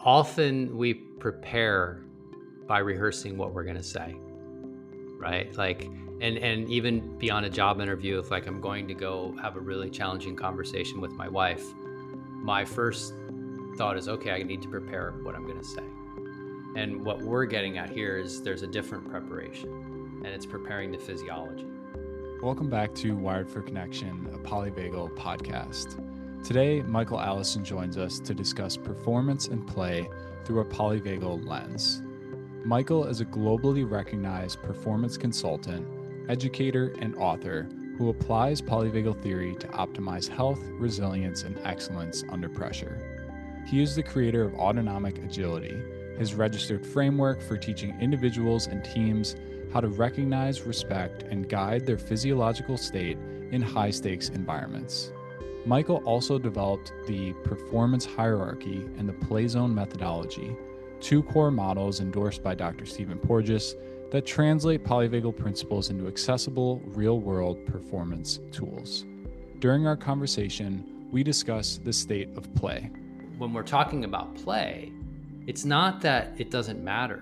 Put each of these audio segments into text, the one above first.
Often we prepare by rehearsing what we're going to say, right? Like, and even beyond a job interview, if like I'm going to go have a really challenging conversation with my wife, my first thought is, okay, I need to prepare what I'm going to say. And what we're getting at here is there's a different preparation, and it's preparing the physiology. Welcome back to Wired for Connection, a Polyvagal podcast. Today, Michael Allison joins us to discuss performance and play through a polyvagal lens. Michael is a globally recognized performance consultant, educator, and author who applies polyvagal theory to optimize health, resilience, and excellence under pressure. He is the creator of Autonomic Agility, his registered framework for teaching individuals and teams how to recognize, respect, and guide their physiological state in high-stakes environments. Michael also developed the performance hierarchy and the play zone methodology, two core models endorsed by Dr. Stephen Porges that translate polyvagal principles into accessible, real-world performance tools. During our conversation, we discuss the state of play. When we're talking about play, it's not that it doesn't matter.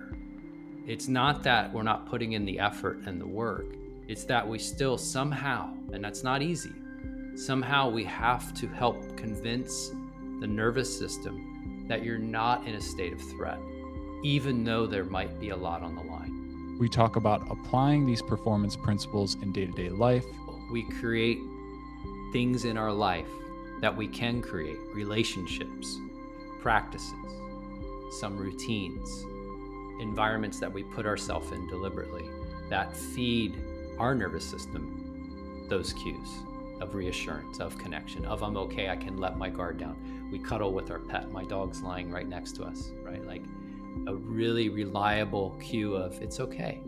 It's not that we're not putting in the effort and the work. It's that we still somehow, and that's not easy, somehow we have to help convince the nervous system that you're not in a state of threat, even though there might be a lot on the line. We talk about applying these performance principles in day-to-day life. We create things in our life that we can create, relationships, practices, some routines, environments that we put ourselves in deliberately that feed our nervous system those cues of reassurance, of connection, of I'm okay, I can let my guard down. We cuddle with our pet. My dog's lying right next to us, right? Like a really reliable cue of it's okay.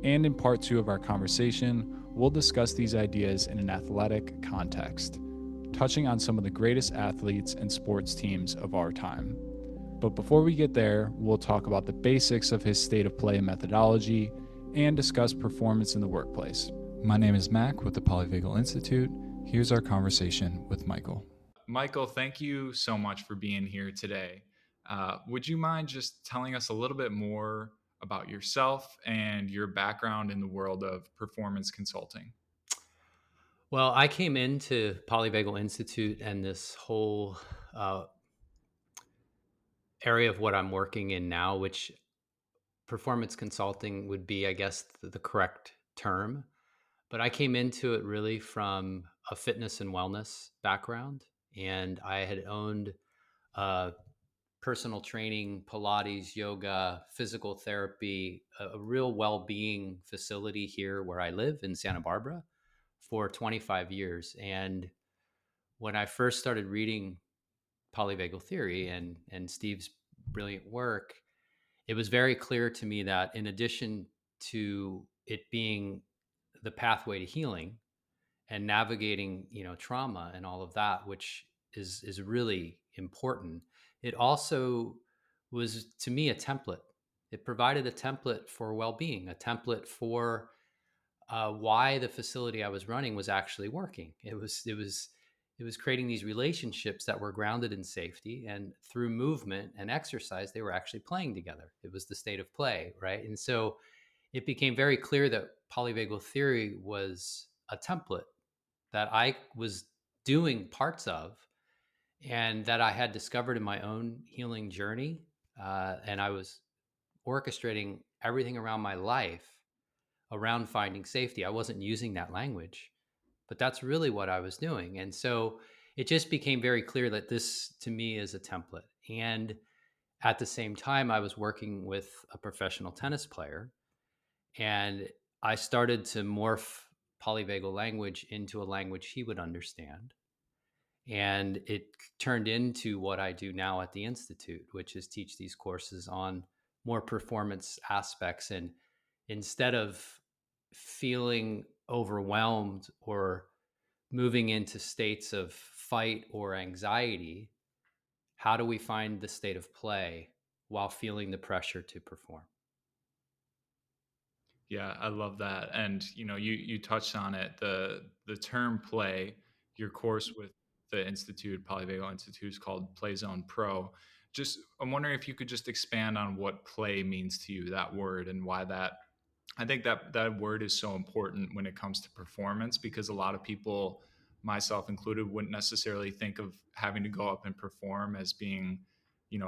And in part 2 of our conversation, we'll discuss these ideas in an athletic context, touching on some of the greatest athletes and sports teams of our time. But before we get there, we'll talk about the basics of his state of play methodology and discuss performance in the workplace. My name is Mac with the Polyvagal Institute. Here's our conversation with Michael. Michael, thank you so much for being here today. Would you mind just telling us a little bit more about yourself and your background in the world of performance consulting? Well, I came into Polyvagal Institute and this whole area of what I'm working in now, which performance consulting would be, I guess, the correct term. But I came into it really from a fitness and wellness background. And I had owned personal training, Pilates, yoga, physical therapy, a real well-being facility here where I live in Santa Barbara for 25 years. And when I first started reading Polyvagal Theory and Steve's brilliant work, it was very clear to me that in addition to it being the pathway to healing and navigating, trauma and all of that, which is really important, it also was to me a template. It provided a template for well-being, a template for why the facility I was running was actually working. It was creating these relationships that were grounded in safety, and through movement and exercise, they were actually playing together. It was the state of play, right? And so it became very clear that polyvagal theory was a template that I was doing parts of and that I had discovered in my own healing journey. And I was orchestrating everything around my life around finding safety. I wasn't using that language, but that's really what I was doing. And so it just became very clear that this to me is a template. And at the same time, I was working with a professional tennis player, and I started to morph polyvagal language into a language he would understand. And it turned into what I do now at the Institute, which is teach these courses on more performance aspects. And instead of feeling overwhelmed or moving into states of fight or anxiety, how do we find the state of play while feeling the pressure to perform? Yeah, I love that. And you touched on it. The term play, your course with the Institute, Polyvagal Institute, is called Play Zone Pro. Just I'm wondering if you could just expand on what play means to you, that word, and why that I think that that word is so important when it comes to performance, because a lot of people, myself included, wouldn't necessarily think of having to go up and perform as being,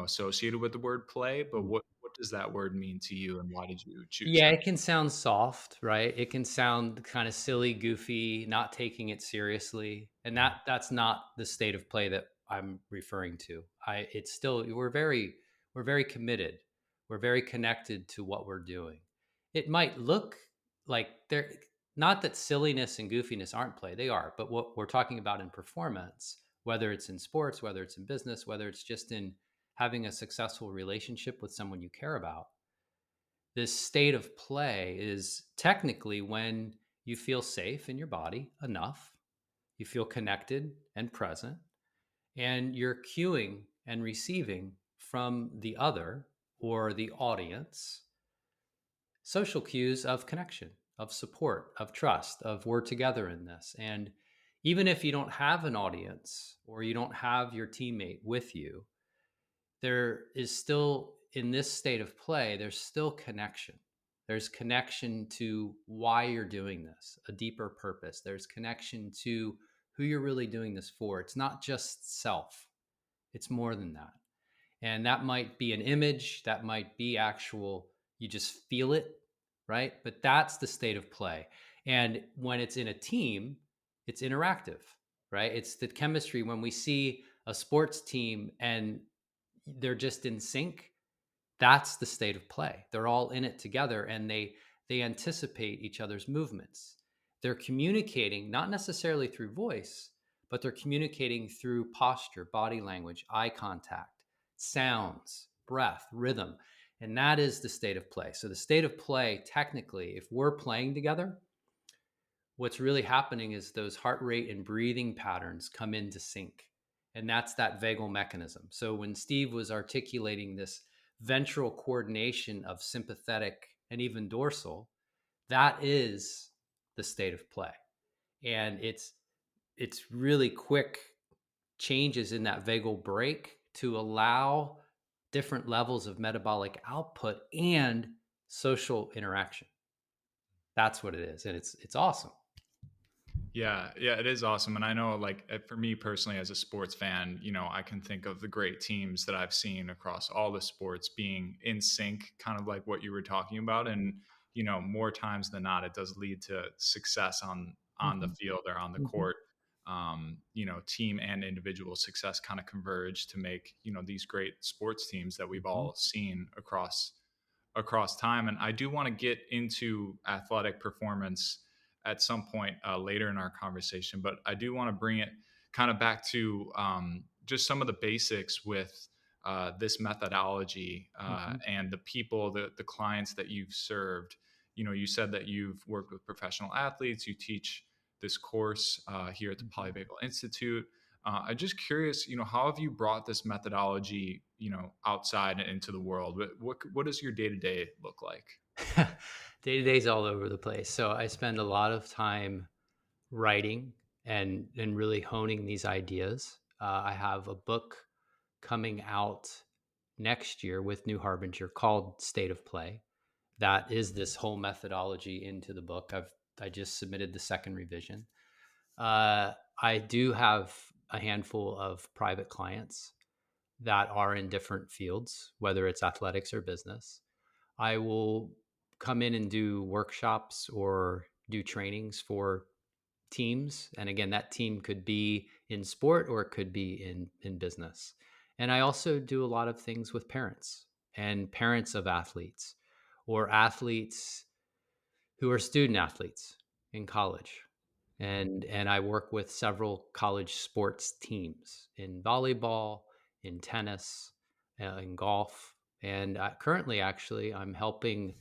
associated with the word play. But what does that word mean to you, and why did you choose Yeah, that? it can sound soft, right? It can sound kind of silly, goofy, not taking it seriously. And that's not the state of play that I'm referring to. I it's still we're very committed. We're very connected to what we're doing. It might look like there not that silliness and goofiness aren't play. They are. But what we're talking about in performance, whether it's in sports, whether it's in business, whether it's just in having a successful relationship with someone you care about, this state of play is technically when you feel safe in your body enough, you feel connected and present, and you're cueing and receiving from the other or the audience social cues of connection, of support, of trust, of we're together in this. And even if you don't have an audience or you don't have your teammate with you, there is still in this state of play, there's still connection. There's connection to why you're doing this, a deeper purpose. There's connection to who you're really doing this for. It's not just self, it's more than that. And that might be an image, that might be actual, you just feel it, right? But that's the state of play. And when it's in a team, it's interactive, right? It's the chemistry when we see a sports team and they're just in sync. That's the state of play. They're all in it together and they anticipate each other's movements. They're communicating not necessarily through voice, but they're communicating through posture, body language, eye contact, sounds, breath, rhythm. And that is the state of play. So the state of play, technically, if we're playing together, what's really happening is those heart rate and breathing patterns come into sync. And that's that vagal mechanism. So when Steve was articulating this ventral coordination of sympathetic and even dorsal, that is the state of play. And it's really quick changes in that vagal brake to allow different levels of metabolic output and social interaction. That's what it is. And it's awesome. Yeah, yeah, it is awesome. And I know, like, for me personally, as a sports fan, I can think of the great teams that I've seen across all the sports being in sync, kind of like what you were talking about. And, more times than not, it does lead to success on the Mhm. field or on the Mhm. court. Team and individual success kind of converge to make, these great sports teams that we've Mhm. all seen across time. And I do want to get into athletic performance at some point later in our conversation, but I do want to bring it kind of back to just some of the basics with this methodology Mhm. and the people, the clients that you've served. You said that you've worked with professional athletes. You teach this course here at the Mhm. Polyvagal Institute. I'm just curious, how have you brought this methodology, outside and into the world? What does your day to day look like? Day to day's all over the place. So I spend a lot of time writing and really honing these ideas. I have a book coming out next year with New Harbinger called State of Play. That is this whole methodology into the book. I just submitted the second revision. I do have a handful of private clients that are in different fields, whether it's athletics or business. I will come in and do workshops or do trainings for teams. And again, that team could be in sport or it could be in business. And I also do a lot of things with parents and parents of athletes or athletes who are student athletes in college. And I work with several college sports teams in volleyball, in tennis, in golf. And currently, actually, I'm helping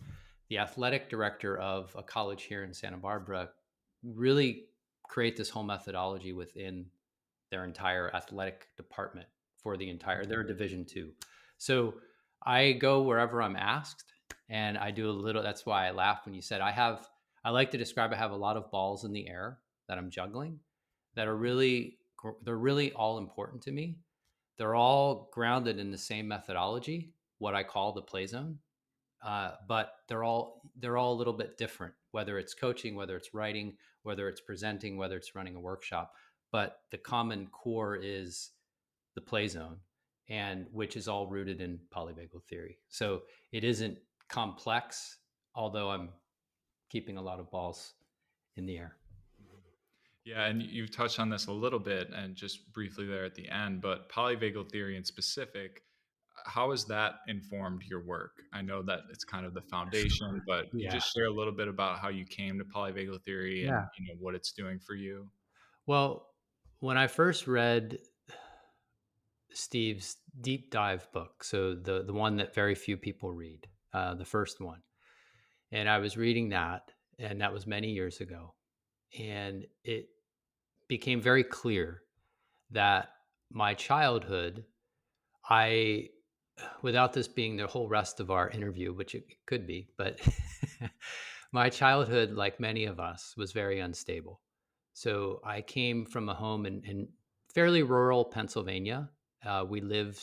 the athletic director of a college here in Santa Barbara really create this whole methodology within their entire athletic department for the entire their division 2. So I go wherever I'm asked and I do a little. That's why I laughed when you said I like to describe I have a lot of balls in the air that I'm juggling that are really they're really all important to me. they're all grounded in the same methodology, what I call the play zone. But they're all a little bit different, whether it's coaching, whether it's writing, whether it's presenting, whether it's running a workshop. But the common core is the play zone, and which is all rooted in polyvagal theory. So it isn't complex, although I'm keeping a lot of balls in the air. Yeah, and you've touched on this a little bit and just briefly there at the end, but polyvagal theory in specific, how has that informed your work? I know that it's kind of the foundation, Sure. but you Yeah. just share a little bit about how you came to polyvagal theory and Yeah. what it's doing for you. Well, when I first read Steve's deep dive book, so the one that very few people read, the first one, and I was reading that, and that was many years ago, and it became very clear that my childhood, I, without this being the whole rest of our interview, which it could be, but my childhood, like many of us, was very unstable. So I came from a home in fairly rural Pennsylvania. We lived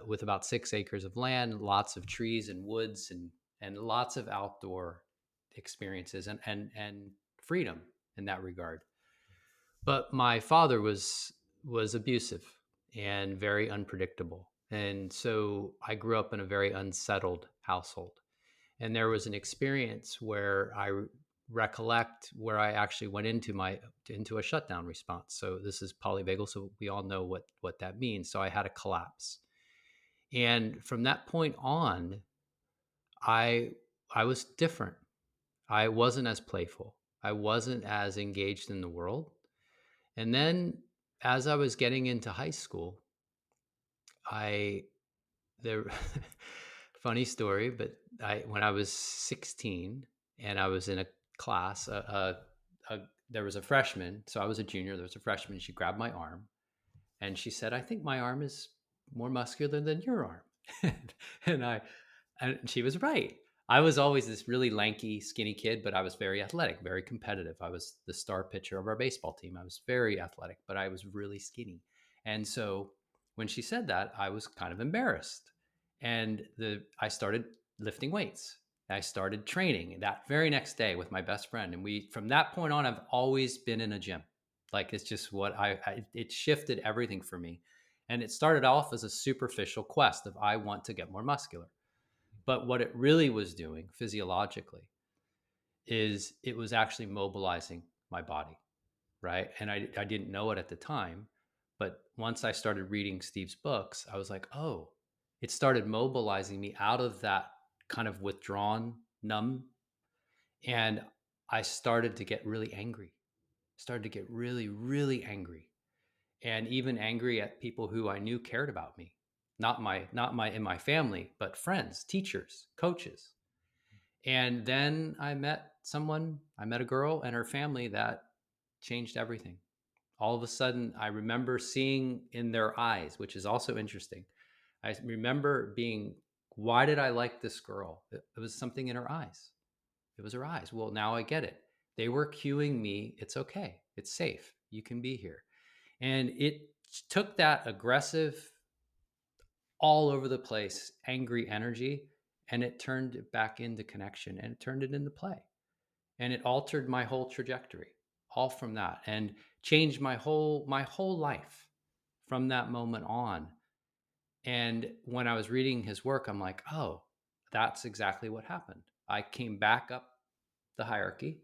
with about 6 acres of land, lots of trees and woods, and lots of outdoor experiences and freedom in that regard. But my father was abusive and very unpredictable. And so I grew up in a very unsettled household. And there was an experience where I recollect where I actually went into a shutdown response. So this is polyvagal, so we all know what that means. So I had a collapse. And from that point on, I I was different. I wasn't as playful. I wasn't as engaged in the world. And then as I was getting into high school, I there funny story, but I when I was 16 and I was in a class, there was a freshman, so I was a junior, there was a freshman, she grabbed my arm and she said, "I think my arm is more muscular than your arm." and I and she was right. I was always this really lanky, skinny kid, but I was very athletic, very competitive. I was the star pitcher of our baseball team. I was very athletic, but I was really skinny. And so when she said that, I was kind of embarrassed. And I started lifting weights. I started training that very next day with my best friend. And from that point on, I've always been in a gym. Like it's just what it shifted everything for me. And it started off as a superficial quest of I want to get more muscular. But what it really was doing physiologically is it was actually mobilizing my body, right? And I didn't know it at the time. But once I started reading Steve's books, I was like, oh, it started mobilizing me out of that kind of withdrawn, numb. And I started to get really angry, started to get really, really angry, and even angry at people who I knew cared about me. Not my in my family, but friends, teachers, coaches. And then I met a girl and her family that changed everything. All of a sudden, I remember seeing in their eyes, which is also interesting. I remember being, why did I like this girl? It was something in her eyes. It was her eyes. Well, now I get it. They were cueing me, it's okay, it's safe, you can be here. And it took that aggressive, all over the place, angry energy, and it turned it back into connection and it turned it into play. And it altered my whole trajectory, all from that, and changed my whole life from that moment on. And when I was reading his work, I'm like, oh, that's exactly what happened. I came back up the hierarchy,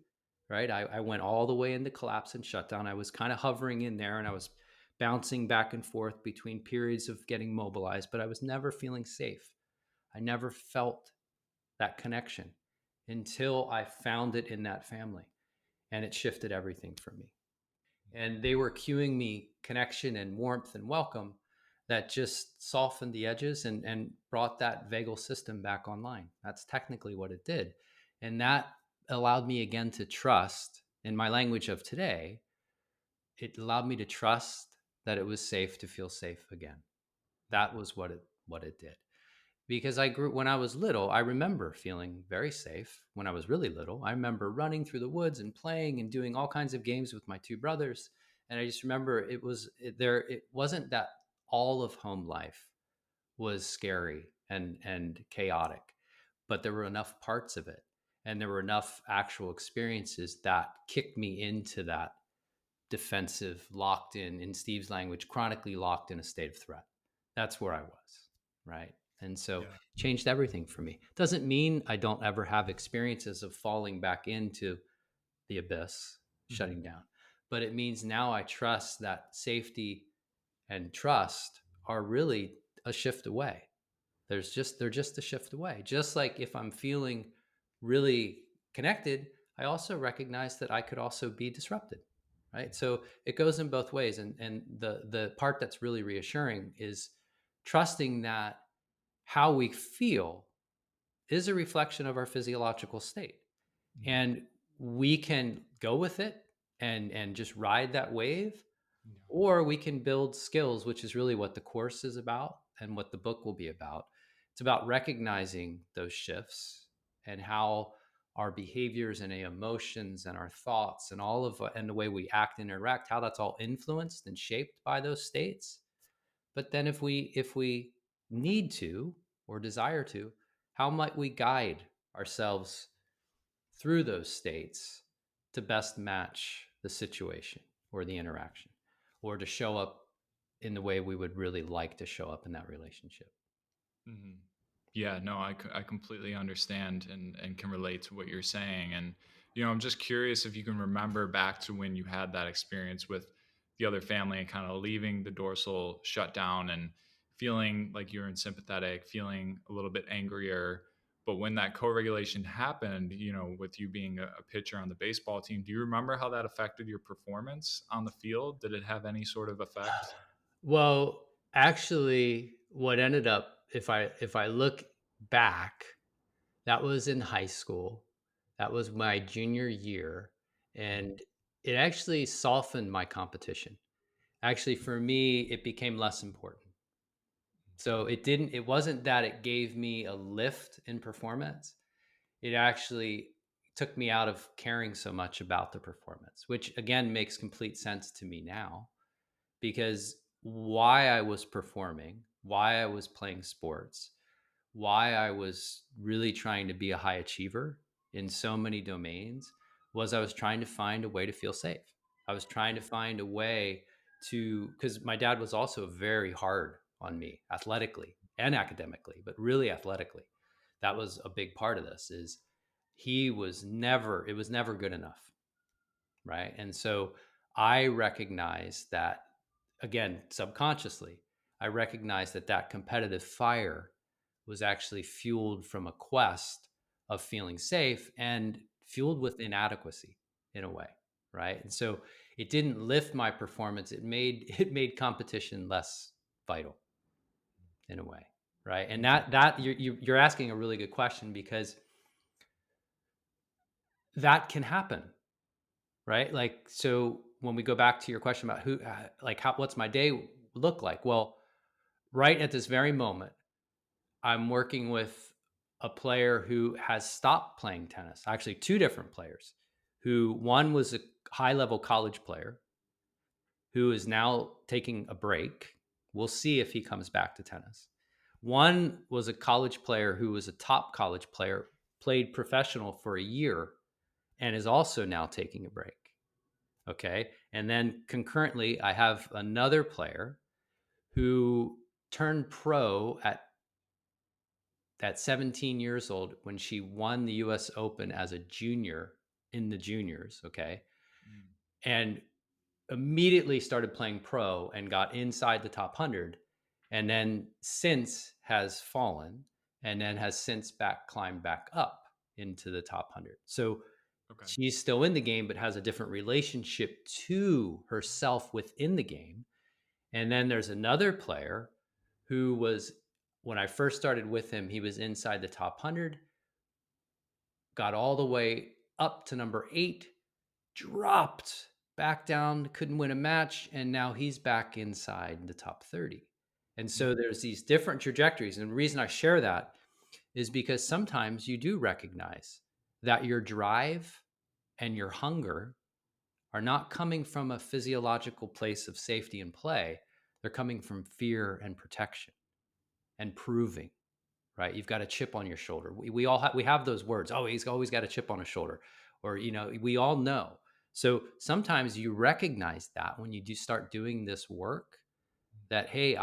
right? I went all the way into collapse and shutdown. I was kind of hovering in there and I was bouncing back and forth between periods of getting mobilized, but I was never feeling safe. I never felt that connection until I found it in that family, and it shifted everything for me. And they were cueing me connection and warmth and welcome that just softened the edges and brought that vagal system back online. That's technically what it did. And that allowed me again to trust, in my language of today, it allowed me to trust that it was safe to feel safe again. That was what it did. Because I grew when I was little, I remember feeling very safe when I was really little. I remember running through the woods and playing and doing all kinds of games with my two brothers. And I just remember it wasn't that all of home life was scary and chaotic, but there were enough parts of it, and there were enough actual experiences that kicked me into that defensive, locked in Steve's language, chronically locked in a state of threat. That's where I was, right? And so Yeah. changed everything for me. Doesn't mean I don't ever have experiences of falling back into the abyss, Mhm. shutting down, but it means now I trust that safety and trust are really a shift away. They're just a shift away. Just like if I'm feeling really connected, I also recognize that I could also be disrupted. Right. So it goes in both ways. And the part that's really reassuring is trusting that how we feel is a reflection of our physiological state. Mhm. And we can go with it and just ride that wave, Yeah. or we can build skills, which is really what the course is about and what the book will be about. It's about recognizing those shifts and how our behaviors and emotions and our thoughts and all of and the way we act and interact, how that's all influenced and shaped by those states. But then if we need to or desire to, how might we guide ourselves through those states to best match the situation or the interaction, or to show up in the way we would really like to show up in that relationship. Mhm. Yeah, no, I completely understand and can relate to what you're saying. And, I'm just curious if you can remember back to when you had that experience with the other family and kind of leaving the dorsal shut down and feeling like you're in sympathetic, feeling a little bit angrier. But when that co-regulation happened, with you being a pitcher on the baseball team, do you remember how that affected your performance on the field? Did it have any sort of effect? Well, actually, what ended up, if I look back, that was in high school. That was my junior year, Mhm. and it actually softened my competition. Actually, for me, it became less important. So it wasn't that it gave me a lift in performance. It actually took me out of caring so much about the performance, which again makes complete sense to me now, because why I was performing, why I was playing sports, why I was really trying to be a high achiever in so many domains was I was trying to find a way to feel safe. I was trying to find a way to, because my dad was also very hard on me athletically and academically, but really athletically. That was a big part of this is it was never good enough. Right. And so I recognize that, again, subconsciously, I recognize that that competitive fire was actually fueled from a quest of feeling safe and fueled with inadequacy in a way. Right. And so it didn't lift my performance. It made competition less vital in a way. Right. And Okay. that you're asking a really good question, because that can happen. Right. Like, so when we go back to your question about what's my day look like? Well, right at this very moment, I'm working with a player who has stopped playing tennis. Actually, two different players. Who one was a high level college player who is now taking a break. We'll see if he comes back to tennis. One was a college player who was a top college player, played professional for a year, and is also now taking a break. Okay. And then concurrently, I have another player who turned pro at 17 years old when she won the US Open as a junior in the juniors. Okay. Mm. And immediately started playing pro and got inside the top 100. And then since has fallen, and then has since climbed back up into the top 100. So Okay. she's still in the game, but has a different relationship to herself within the game. And then there's another player who was, when I first started with him, he was inside the top 100, got all the way up to number 8, dropped back down, couldn't win a match, and now he's back inside the top 30. And so Mhm. there's these different trajectories. And the reason I share that is because sometimes you do recognize that your drive and your hunger are not coming from a physiological place of safety and play. They're coming from fear and protection and proving, right? You've got a chip on your shoulder. We all we have those words. Oh, he's always got a chip on his shoulder, or we all know. So sometimes you recognize that when you do start doing this work, that hey,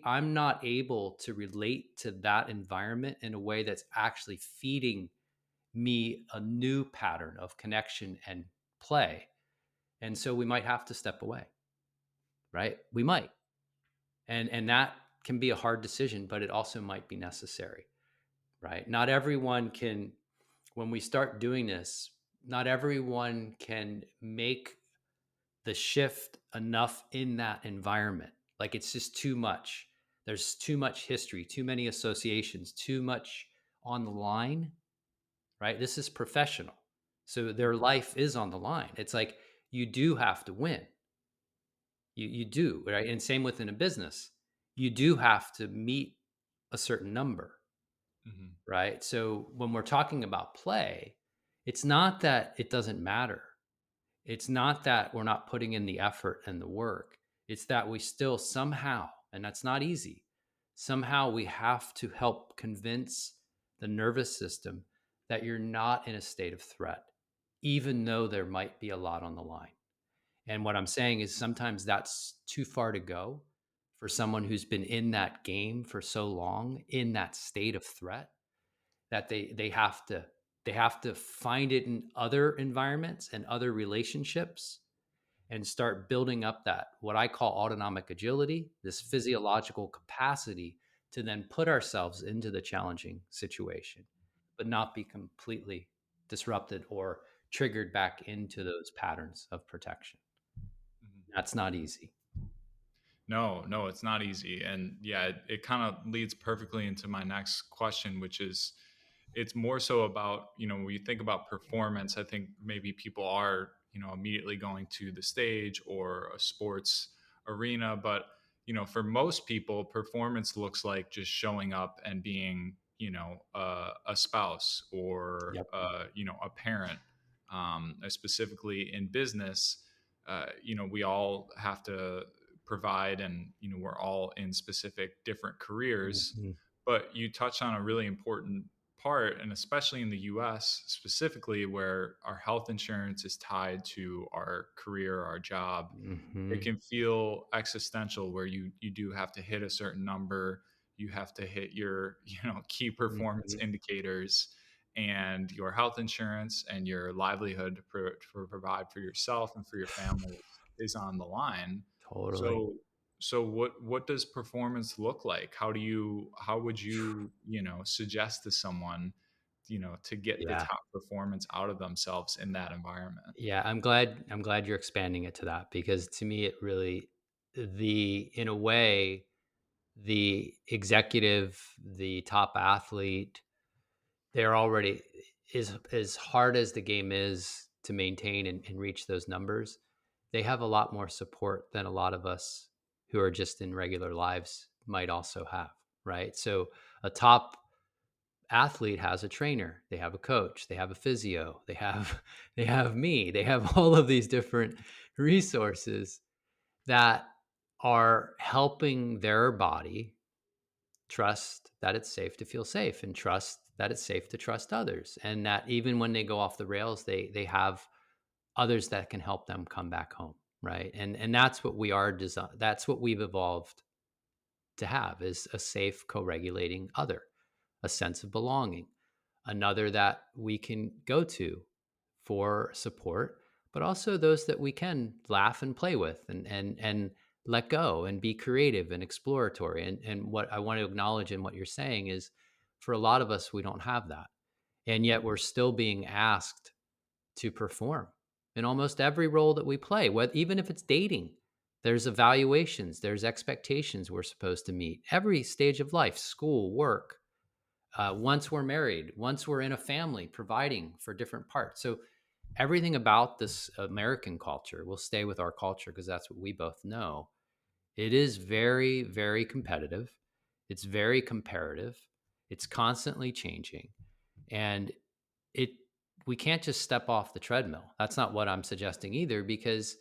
I'm not able to relate to that environment in a way that's actually feeding me a new pattern of connection and play. And so we might have to step away, right? We might. And that can be a hard decision, but it also might be necessary, right? Not everyone can, when we start doing this, not everyone can make the shift enough in that environment. Like it's just too much. There's too much history, too many associations, too much on the line, right? This is professional. So their life is on the line. It's like you do have to win. You do, right? And same within a business. You do have to meet a certain number, Mm-hmm. right? So when we're talking about play, it's not that it doesn't matter. It's not that we're not putting in the effort and the work. It's that we still somehow, and that's not easy, somehow we have to help convince the nervous system that you're not in a state of threat, even though there might be a lot on the line. And what I'm saying is sometimes that's too far to go for someone who's been in that game for so long, in that state of threat, that they have to find it in other environments and other relationships and start building up that what I call autonomic agility, this physiological capacity to then put ourselves into the challenging situation, but not be completely disrupted or triggered back into those patterns of protection. Mm-hmm. That's not easy. No, no, it's not easy. And yeah, it kind of leads perfectly into my next question, which is it's more so about, when you think about performance, I think maybe people are, immediately going to the stage or a sports arena. But, for most people, performance looks like just showing up and being, a spouse or, Yep. a parent. Specifically in business, we all have to provide, and we're all in specific different careers. Mhm. But you touched on a really important part, and especially in the US specifically, where our health insurance is tied to our career, our job, it Mhm. can feel existential, where you do have to hit a certain number, you have to hit your key performance Mhm. indicators, and your health insurance and your livelihood to provide for yourself and for your family is on the line. Totally. So what does performance look like? How would you suggest to someone to get the Yeah. top performance out of themselves in that environment? Yeah, I'm glad you're expanding it to that, because to me it really, the in a way, the executive, the top athlete, they're already, as hard as the game is to maintain and reach those numbers, they have a lot more support than a lot of us who are just in regular lives might also have, right? So a top athlete has a trainer, they have a coach, they have a physio, they have they have me, they have all of these different resources that are helping their body trust that it's safe to feel safe, and trust that it's safe to trust others, and that even when they go off the rails, they have others that can help them come back home, right? And that's what we are designed, that's what we've evolved to have, is a safe co-regulating other, a sense of belonging, another that we can go to for support, but also those that we can laugh and play with, and let go and be creative and exploratory. And what I want to acknowledge in what you're saying is, for a lot of us, we don't have that. And yet we're still being asked to perform in almost every role that we play, even if it's dating. There's evaluations, there's expectations we're supposed to meet. Every stage of life, school, work, once we're married, once we're in a family, providing for different parts. So everything about this American culture, will stay with our culture because that's what we both know. It is very, very competitive. It's very comparative. It's constantly changing. And it we can't just step off the treadmill. That's not what I'm suggesting either, because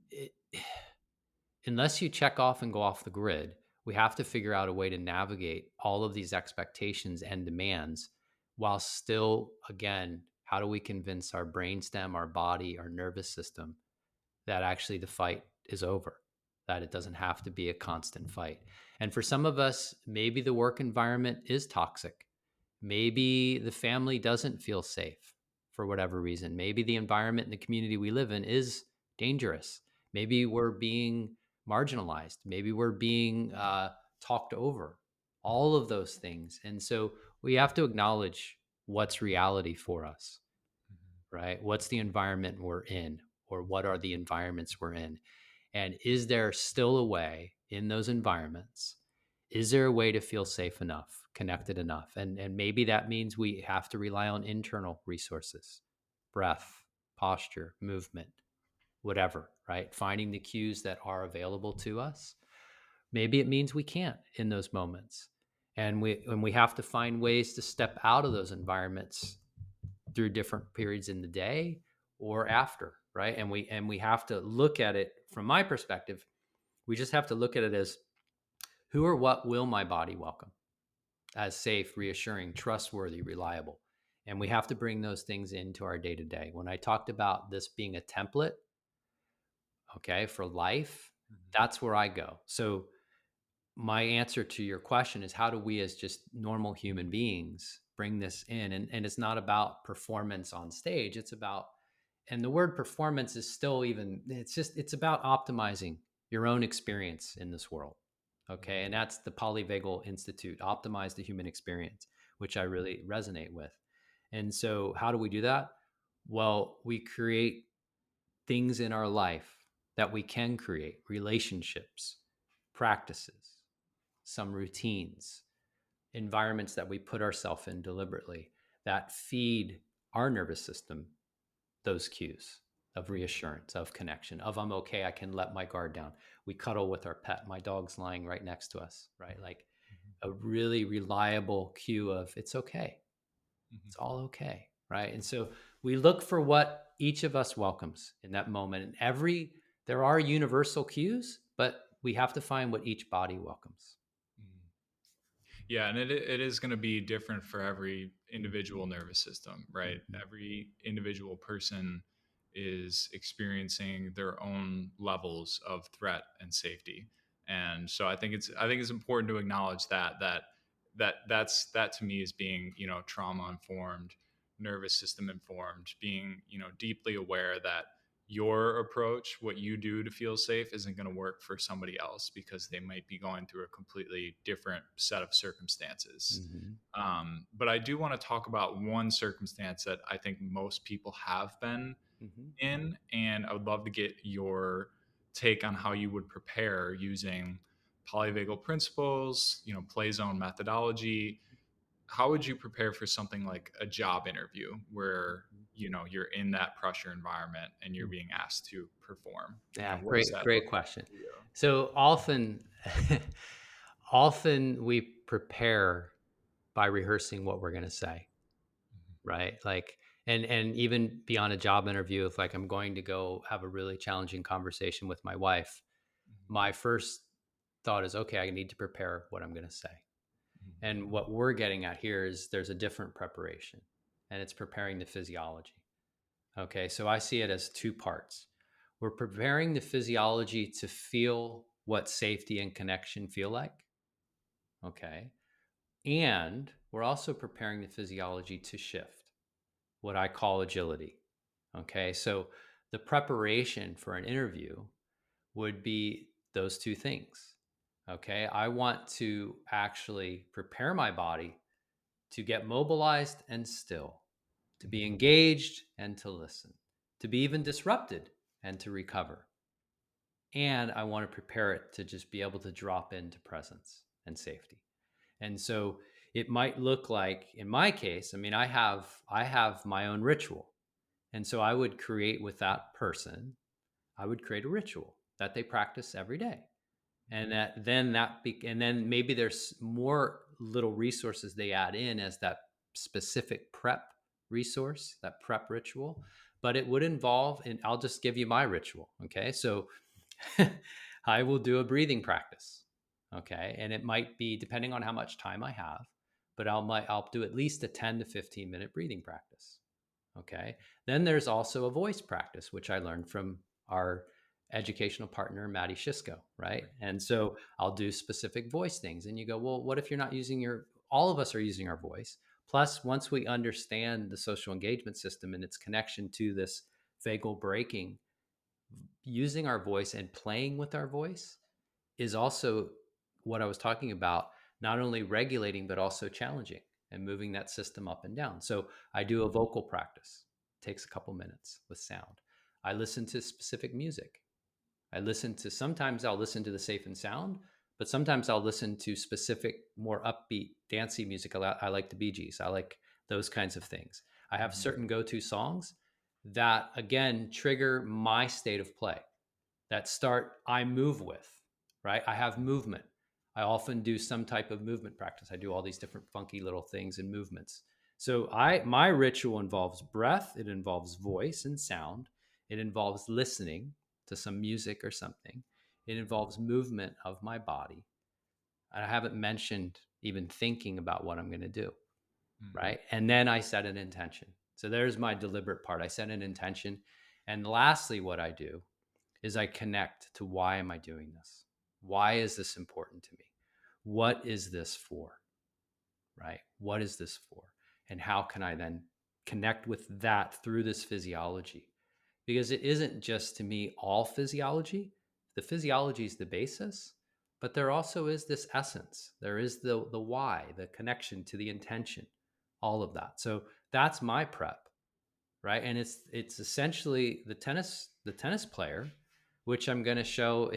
it, unless you check off and go off the grid, we have to figure out a way to navigate all of these expectations and demands while still, again, how do we convince our brainstem, our body, our nervous system that actually the fight is over, that it doesn't have to be a constant fight. And for some of us, maybe the work environment is toxic. Maybe the family doesn't feel safe for whatever reason. Maybe the environment and the community we live in is dangerous. Maybe we're being marginalized. Maybe we're being talked over. All of those things. And so we have to acknowledge what's reality for us, right? What's the environment we're in, or what are the environments we're in? And is there still a way in those environments? Is there a way to feel safe enough, connected enough? And maybe that means we have to rely on internal resources, breath, posture, movement, whatever, right? Finding the cues that are available to us. Maybe it means we can't in those moments. And we have to find ways to step out of those environments through different periods in the day or after, right? And we have to look at it from my perspective. We just have to look at it as, who or what will my body welcome as safe, reassuring, trustworthy, reliable? And we have to bring those things into our day to day. When I talked about this being a template, okay, for life, that's where I go. So my answer to your question is, how do we as just normal human beings bring this in? And it's not about performance on stage. It's about, and the word performance is still even, it's about optimizing your own experience in this world. Okay. And that's the Polyvagal Institute, optimize the human experience, which I really resonate with. And so how do we do that? Well, we create things in our life that we can create, relationships, practices, some routines, environments that we put ourselves in deliberately that feed our nervous system those cues of reassurance, of connection, of I'm okay, I can let my guard down. We cuddle with our pet. My dog's lying right next to us, right? Like a really reliable cue of it's okay. It's all okay, right? And so we look for what each of us welcomes in that moment. And there are universal cues, but we have to find what each body welcomes. Yeah, and it is going to be different for every individual nervous system, right? Every individual person is experiencing their own levels of threat and safety. And so I think it's important to acknowledge that to me is being, trauma informed, nervous system informed, being, deeply aware that your approach, what you do to feel safe, isn't going to work for somebody else because they might be going through a completely different set of circumstances. Mm-hmm. But I do want to talk about one circumstance that I think most people have been Mm-hmm. in, and I would love to get your take on how you would prepare using polyvagal principles, play zone methodology. How would you prepare for something like a job interview where you're in that pressure environment and you're being asked to perform? Yeah, What does that look great like question. for you? So often, often we prepare by rehearsing what we're going to say, right? Like, and even beyond a job interview, if like I'm going to go have a really challenging conversation with my wife, my first thought is, okay, I need to prepare what I'm going to say. And what we're getting at here is there's a different preparation, and it's preparing the physiology. Okay, so I see it as two parts. We're preparing the physiology to feel what safety and connection feel like. Okay. And we're also preparing the physiology to shift, what I call agility. Okay. So the preparation for an interview would be those two things. Okay. I want to actually prepare my body to get mobilized and still, to be engaged and to listen, to be even disrupted and to recover. And I want to prepare it to just be able to drop into presence and safety. And so it might look like, in my case, I mean, I have my own ritual. And so I would create with that person, I would create a ritual that they practice every day. And and then maybe there's more little resources they add in as that specific prep resource, that prep ritual. But it would involve, and I'll just give you my ritual. Okay. So I will do a breathing practice. Okay. And it might be depending on how much time I have, but I'll do at least a 10 to 15-minute breathing practice. Okay. Then there's also a voice practice, which I learned from our educational partner, Maddie Shisco. Right. Right. And so I'll do specific voice things. And you go, well, what if you're not using all of us are using our voice. Plus, once we understand the social engagement system and its connection to this vagal braking, using our voice and playing with our voice is also what I was talking about, not only regulating, but also challenging and moving that system up and down. So I do a vocal practice, it takes a couple minutes with sound. I listen to specific music. Sometimes I'll listen to the safe and sound, but sometimes I'll listen to specific, more upbeat, dancey music. I like the Bee Gees. I like those kinds of things. I have Mhm. certain go to songs that, again, trigger my state of play that I move with, right? I have movement. I often do some type of movement practice. I do all these different funky little things and movements. So my ritual involves breath, it involves voice and sound, it involves listening to some music or something. It involves movement of my body. I haven't mentioned even thinking about what I'm going to do, Mhm. right? And then I set an intention. So there's my deliberate part. I set an intention. And lastly, what I do is I connect to why am I doing this? Why is this important to me? What is this for? Right? What is this for? And how can I then connect with that through this physiology? Because it isn't just to me all physiology. The physiology is the basis, but there also is this essence. There is the why, the connection to the intention, all of that. So that's my prep, right? And it's essentially the tennis player, which I'm going to show.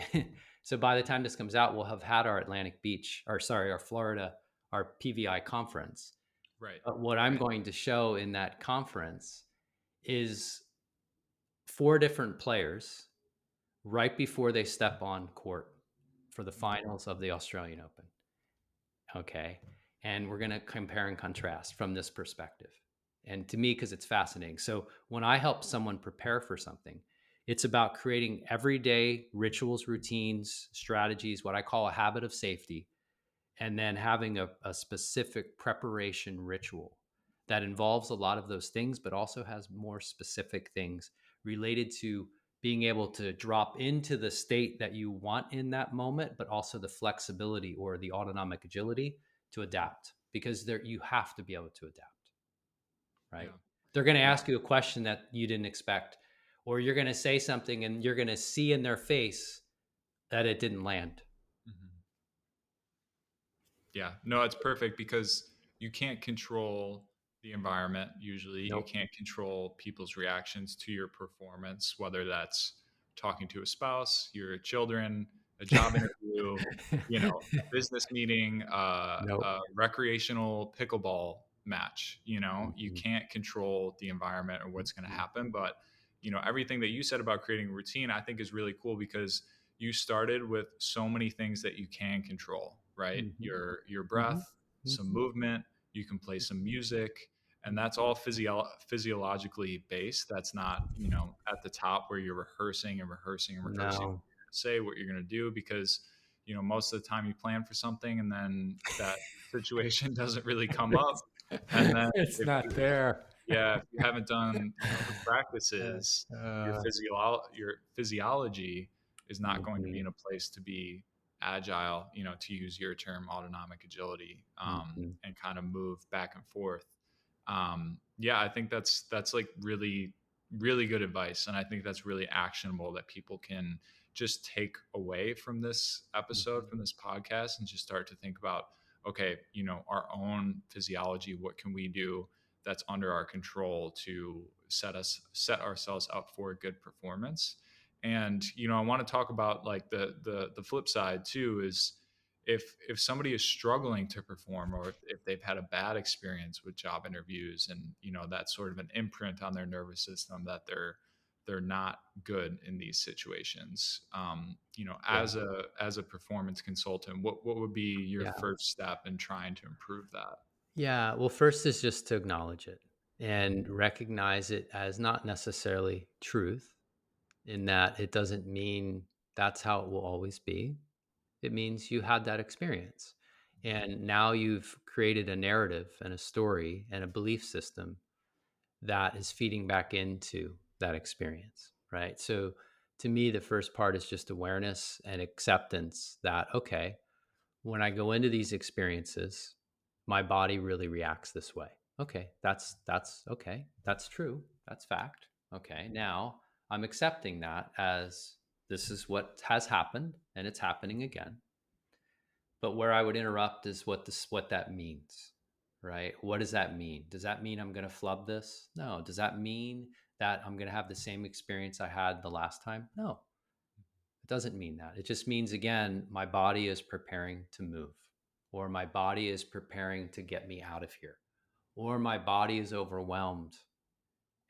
So by the time this comes out, we'll have had our Atlantic Beach, or sorry, our Florida, our PVI conference. Right. But what I'm Right. going to show in that conference is four different players right before they step on court for the Mhm. finals of the Australian Open. Okay. And we're going to compare and contrast from this perspective. And to me, because it's fascinating. So when I help someone prepare for something, it's about creating everyday rituals, routines, strategies, what I call a habit of safety, and then having a specific preparation ritual that involves a lot of those things, but also has more specific things related to being able to drop into the state that you want in that moment, but also the flexibility or the autonomic agility to adapt, because there you have to be able to adapt, right? Yeah. They're going to Yeah. ask you a question that you didn't expect, or you're going to say something and you're going to see in their face that it didn't land. Mhm. Yeah, no, it's perfect because you can't control the environment usually. You Nope. can't control people's reactions to your performance, whether that's talking to a spouse, your children, a job interview, a business meeting, Nope. a recreational pickleball match. You Mhm. can't control the environment or what's going to Mhm. happen. But, everything that you said about creating a routine, I think is really cool because you started with so many things that you can control, right? Mhm. Your Mhm. breath, some Mhm. movement, you can play some music, and that's all physiologically based. That's not, at the top where you're rehearsing and rehearsing and rehearsing what No. you're going to say, what you're going to do, because, most of the time you plan for something and then that situation doesn't really come up. It's And then it's if not there. yeah, if you haven't done, the Uh, practices, uh, your physiology is not going to be mhm, in a place to be agile, to use your term, autonomic agility, mhm, and kind of move back and forth. Yeah, I think that's like really, really good advice, and I think that's really actionable that people can just take away from this episode, mhm. from this podcast, and just start to think about, okay, our own physiology. What can we do that's under our control to set ourselves up for a good performance? And I want to talk about like the flip side too, is if somebody is struggling to perform, or if they've had a bad experience with job interviews, and that's sort of an imprint on their nervous system that they're not good in these situations. Yeah. As a performance consultant, what would be your Yeah. first step in trying to improve that? Yeah. Well, first is just to acknowledge it Mhm. and recognize it as not necessarily truth, in that it doesn't mean. That's how it will always be. It means you had that experience. And now you've created a narrative and a story and a belief system that is feeding back into that experience, right? So to me, the first part is just awareness and acceptance that, okay, when I go into these experiences, my body really reacts this way. Okay, that's okay. That's true. That's fact. Okay, now I'm accepting that as this is what has happened and it's happening again. But where I would interrupt is what that means, right? What does that mean? Does that mean I'm going to flub this? No. Does that mean that I'm going to have the same experience I had the last time? No. It doesn't mean that. It just means, again, my body is preparing to move, or my body is preparing to get me out of here, or my body is overwhelmed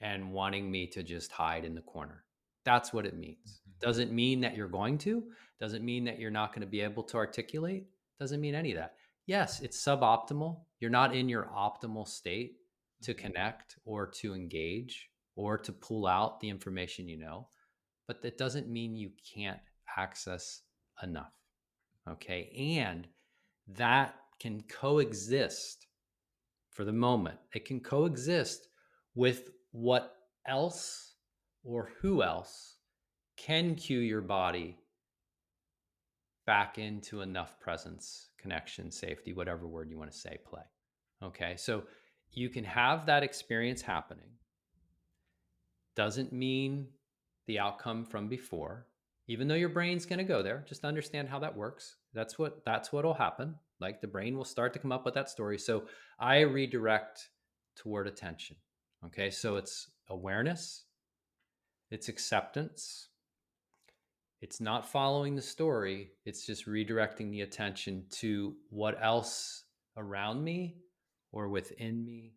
and wanting me to just hide in the corner. That's what it means. Doesn't mean that you're going to, doesn't mean that you're not going to be able to articulate, doesn't mean any of that. Yes, it's suboptimal. You're not in your optimal state to connect or to engage or to pull out the information you know, but that doesn't mean you can't access enough. Okay. And that can coexist for the moment. It can coexist with what else or who else can cue your body back into enough presence, connection, safety, whatever word you want to say, play. Okay. So you can have that experience happening. Doesn't mean the outcome from before, even though your brain's going to go there. Just understand how that works. That's what'll happen. Like the brain will start to come up with that story. So I redirect toward attention. Okay. So it's awareness, it's acceptance. It's not following the story. It's just redirecting the attention to what else around me or within me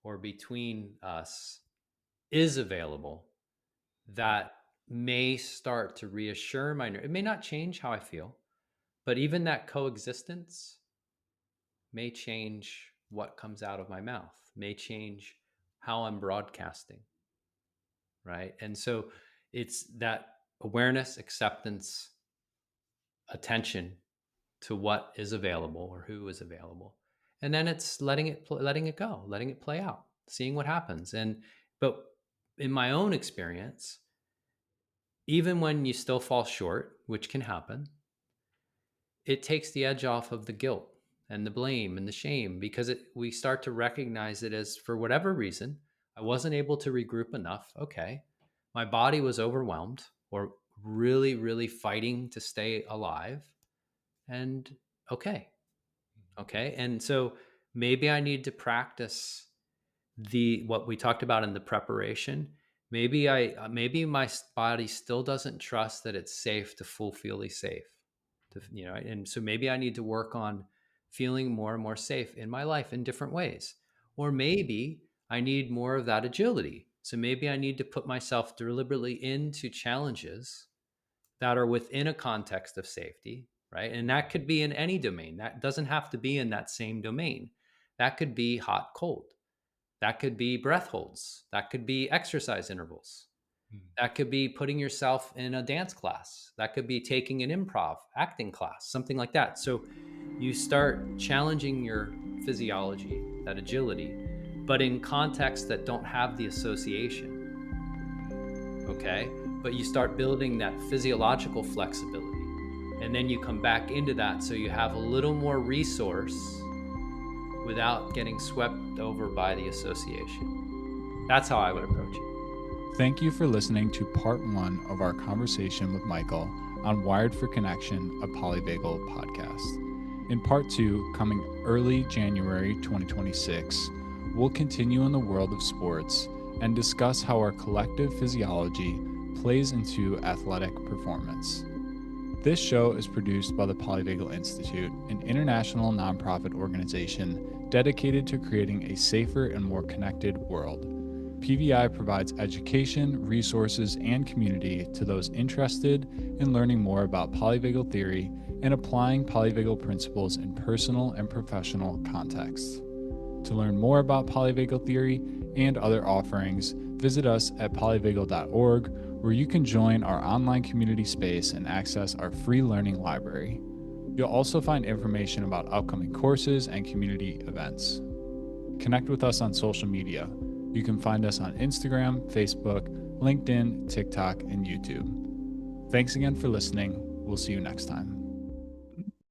or between us is available that may start to reassure my nerve. It may not change how I feel, but even that coexistence may change what comes out of my mouth, may change how I'm broadcasting, right? And so it's that awareness, acceptance, attention to what is available or who is available. And then it's letting it go, letting it play out, seeing what happens. But in my own experience, even when you still fall short, which can happen, it takes the edge off of the guilt and the blame and the shame because we start to recognize it as, for whatever reason, I wasn't able to regroup enough. Okay. My body was overwhelmed or really, really fighting to stay alive. And okay. Okay. And so maybe I need to practice what we talked about in the preparation. Maybe my body still doesn't trust that it's safe to fully safe and so maybe I need to work on feeling more and more safe in my life in different ways. Or maybe I need more of that agility. So maybe I need to put myself deliberately into challenges that are within a context of safety, right? And that could be in any domain. That doesn't have to be in that same domain. That could be hot, cold. That could be breath holds. That could be exercise intervals. That could be putting yourself in a dance class. That could be taking an improv acting class, something like that. So you start challenging your physiology, that agility, but in contexts that don't have the association. Okay. But you start building that physiological flexibility. And then you come back into that so you have a little more resource without getting swept over by the association. That's how I would approach it. Thank you for listening to part 1 of our conversation with Michael on Wired for Connection, a Polyvagal podcast. In part 2, coming early January 2026, we'll continue in the world of sports and discuss how our collective physiology plays into athletic performance. This show is produced by the Polyvagal Institute, an international nonprofit organization dedicated to creating a safer and more connected world. PVI provides education, resources, and community to those interested in learning more about polyvagal theory and applying polyvagal principles in personal and professional contexts. To learn more about polyvagal theory and other offerings, visit us at polyvagal.org where you can join our online community space and access our free learning library. You'll also find information about upcoming courses and community events. Connect with us on social media. You can find us on Instagram, Facebook, LinkedIn, TikTok, and YouTube. Thanks again for listening. We'll see you next time.